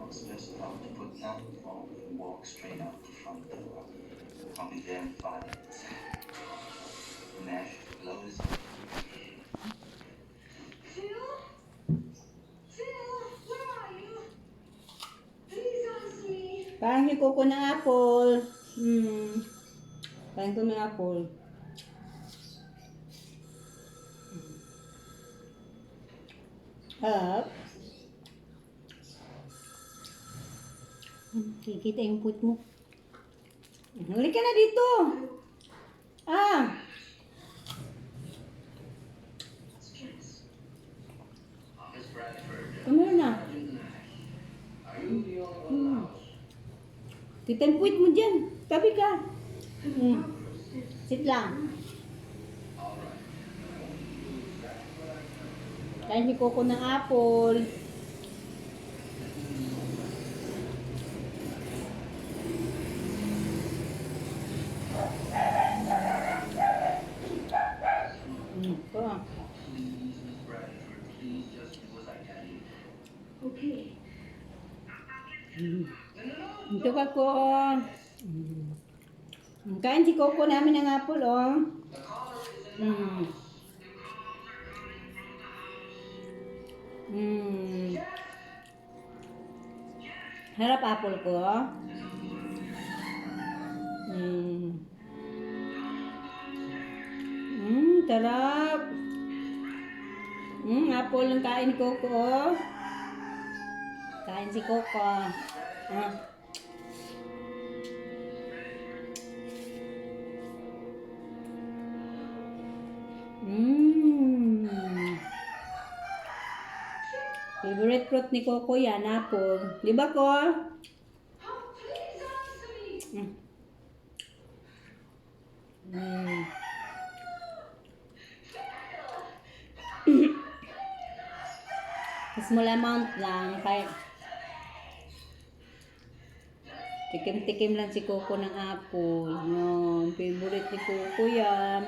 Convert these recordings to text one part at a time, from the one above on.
was just about to put down the phone and walk straight out the front door. I'll be there in 5 minutes. Nash blows. Phil? Phil, where are you? Please answer me. Parang si Coco ng apple. Parang ko ng apple. Up. Kikita yung put mo. Huli ka na dito. Ah. Miss Bradford, Tumira na. are you the only one in the house? Kita yung puwit mo dyan. Tabi ka. Sit lang. All right. Kain si Coco ng apple. Ito. Please, Miss Bradford, please just do as I tell you. Okay. Ito ka ko. Kain si Coco namin ng apple, oh. The caller is in the house. Harap apple ko. Sarap. Apple ang kain ni Coco, oh. Kain si Coco. Favorite fruit ni Coco yan, apple. Di ba, Ko? Oh, please answer me. Small amount lang. Kaya tikim-tikim lang si Coco ng apple. Yan. Favorite ni Coco yan.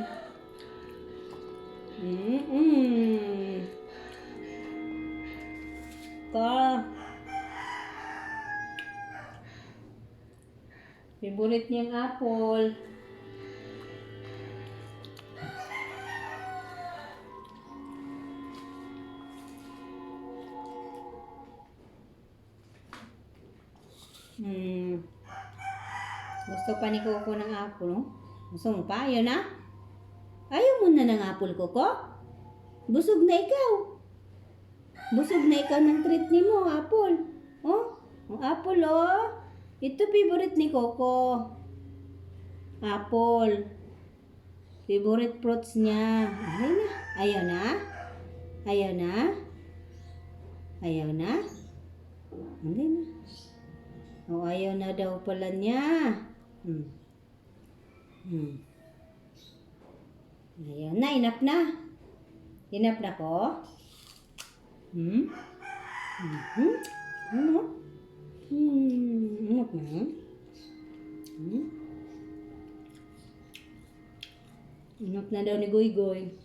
Favorite niyang apple. Gusto pa ni Coco ng apple, no? Gusto mo pa? Ayaw na? Ayaw mo na ng apple, Coco? Busog na ikaw. Busog na ikaw ng treat ni mo, apple. Oh, ang apple, oh. Ito favorite ni Coco. Apple. Favorite fruits niya. Ayaw na? Ayaw na? Ayaw na? Hindi na. Oh, ayaw na daw pala niya. Ayaw na, enough na. Enough na ko? Enough na? Enough na daw ni Goy Goy.